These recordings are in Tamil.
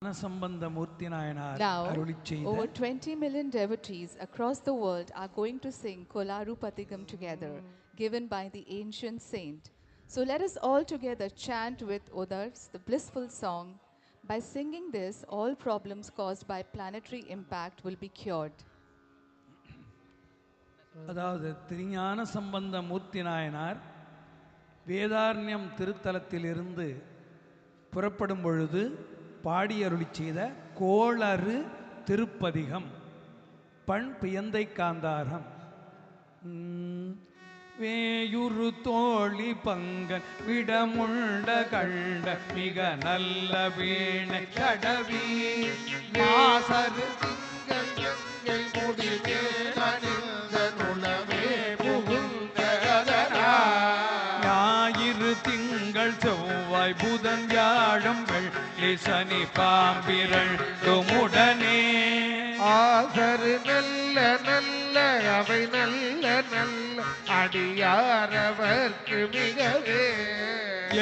Now, over 20 million devotees across the world are going to sing Kolaru Patigam together, given by the ancient saint. So let us all together chant with others the blissful song. By singing this, all problems caused by planetary impact will be cured. அதாவது திருஞான சம்பந்த மூர்த்தி நாயனார் வேதாரண்யம் திருத்தலத்திலிருந்து புறப்படும் பொழுது பாடி அருளி செய்த கோளறு திருப்பதிகம் பண் பியந்தை காந்தாரம். வேயுரு தோழி பங்கன் விடமுண்ட கண்ட மிக நல்ல வீணை கடவி மாசரு திங்கள் முடிவே ஞாயிறு திங்கள் செவ்வாய் புதன் வியாழம் வெள்ளி சனி பாம்பிரண்டுமுடனே ஆசரு நல்ல நல்ல அவை நல்ல நல்ல அடியாரவர்க்கு மிகவே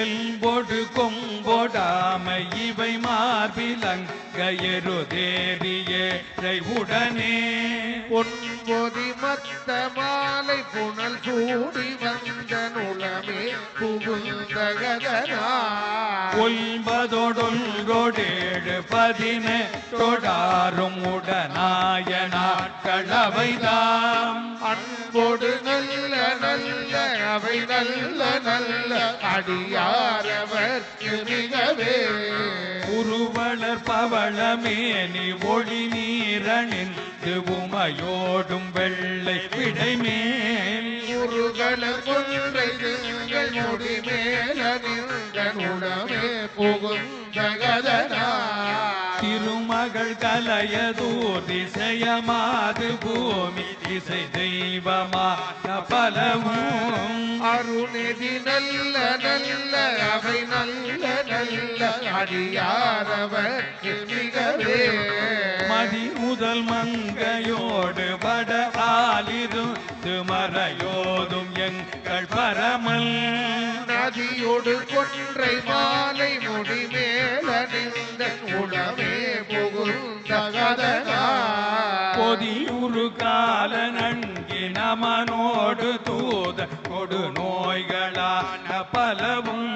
எல்பொடு கொம்பொடாமை இவை மார்பிலங்க எருதேறியே உடனே பொன்பொதி மத்த மாலை புனல் சூடி வந்த நுளமே புகுந்தகதனா ஒன்பதொடொன்றோடேழு பதினெட்டொடாரும் உடனாய நாட்களவைதாம் அன்பொடு நல்ல நல்ல அவை நல்ல நல்ல அடியாரவர்க்கு மிகவே உருவளர் பவளமேனி ஒளி நீரணிந்து உமையோடும் வெள்ளை விடைமேல் உருகள கொன்றை திங்கள் முடி மேலிந்த உடமே புகுந்தகதனா திருமகள் கலையதூர் திசையமாது பூமி திசை தெய்வமான பலவும் அருணெதி நல்ல நல்ல அவை நல்ல நல்ல அடியாரவர்க்கு மிகவே மதி முதல் மங்கையோடு பட ஆலிருந்து மறையோதும் எங்கள் பரமல் நதியோடு கொன்றை மாலை முடி மேலிந்த உடமே புகுந்தகதனா பொதியுரு கால நன்கி நமனோடு தூத கொடு நோய்களான பலவும்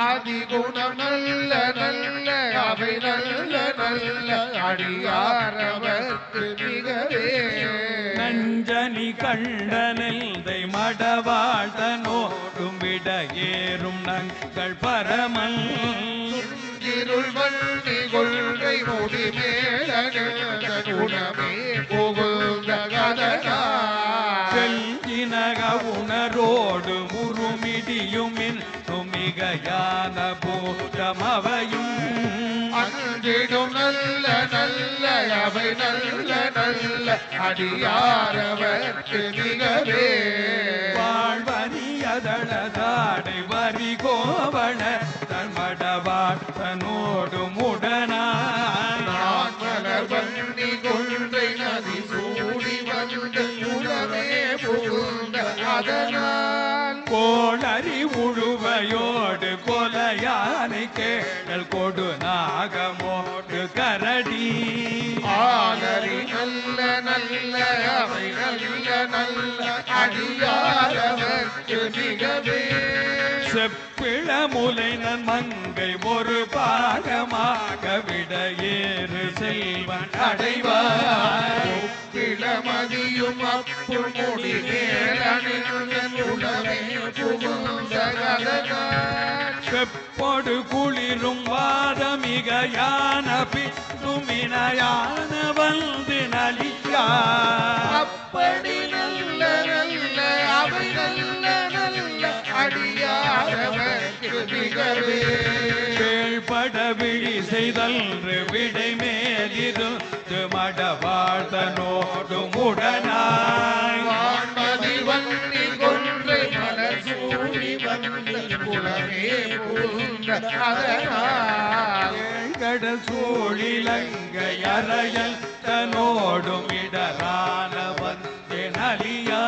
அதிகுணம் நல்ல நல்ல அவை நல்ல நல்ல அடியாரவர்க்கு மிகவே நஞ்சனி கண்ட நெல்தை மடவாழ்தனோடும் விட ஏறும் நங்கள் பரமல் இருள் வண்டி கொள்கை முடி மேலமே புகுந்தகதனா செல்கினக உணரோடு முருமிடியுமின் துமிகையான பூதமவையும் அன்றிடும் நல்ல நல்ல அவை நல்ல நல்ல அடியாரவர்க்கு மிகவே வாழ்வரியதளதாடை வரி கோவண தன்மடவாட்டனோடு முடனாய் நான் மலர் வண்டி கொள்கை நதி சூடி வந்து உடவே புகுந்த அதனால் கோளறி உழுவையோடு கொலையானை கேடல் கொடு நாகமோடு கரடி ஆலரி நல்ல நல்ல அவை நல்ல நல்ல அடியாரவர்க்கு மிகவே செப்பிள முலை நன் மங்கை ஒரு பாகமாக விட ஏறு செல்வன் அடைவார் கிளமதியும் அப்பு முடி மேலணிந்தே புகுந்தகதனா செப்பொடு குளிரும் வாதமிக யான பித்துமினையான வந்து நலியா அப்படி நல்ல நல்ல அவை நல்ல நல்ல அடியாரவர்க்கு மிகவே கேள்பட விழி செய்தல்று விடை மேலிருந்து மடவாழ்தனோடு முடனாய் வான்மதி வன்னி கொன்றை மலர் சூடி வந்த குலமே புகுந்த அதனால் கடல் சூழிலங்கை அறையல் தனோடும் இடரான வந்து நலியா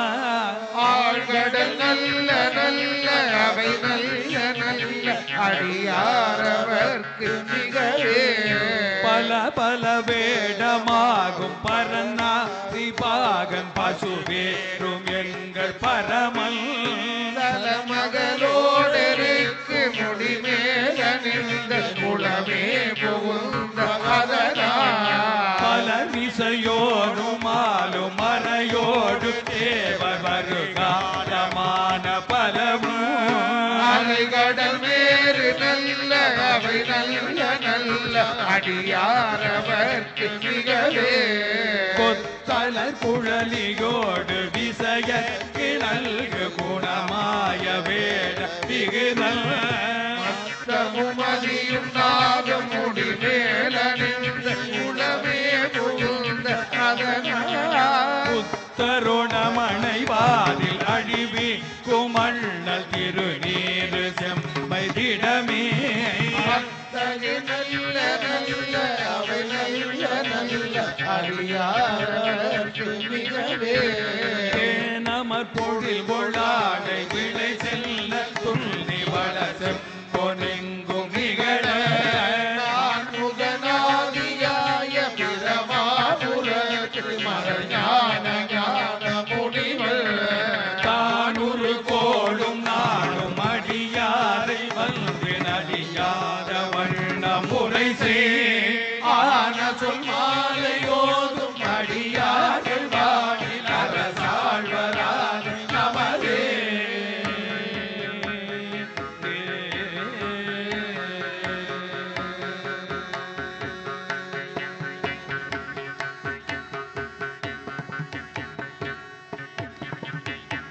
ஆழ்கடல் நல்ல நல்ல அவை நல்ல நல்ல அடியாரவர்க்கு மிகவே பல பல வேடமாகும் பரநாதி பாகன் பசுவேரும் எங்கள் பரமன் மகளோடருக்கு முடிமேல நின்ற குளமே புகுந்த பல விசையோடும் ஆளும் மறையோடு தேவர் வருகாலமான பலவும் அலைகடல் வேறு நல்ல அவை நல்ல நல்ல அடியாரவர்க்கு மிகவே கொத்தலர் குழலியோடு விசையற்கு நல்கு குணமாய வேட விகுதல் மதியும் நாகம் முடி மேல நின்ற குளமே புகுந்த புத்தருணமனைவாதில் அழிவி குமண்ணல் திருநீரு செம்மை திடமே நல்ல நல்ல அவை நல்ல நல்ல அடியாரவர்க்கு மிகவே நமர் பொழில் பொழாடை விளை செல்ல துள்ளி வளசம் பொனெங்கும் நிகழ முகநாதியாய பிரமாபுரத்து மரஞான ஞான முடிவர் தானுரு கோடும் நாடும் அடியாரை வந்து நடியார்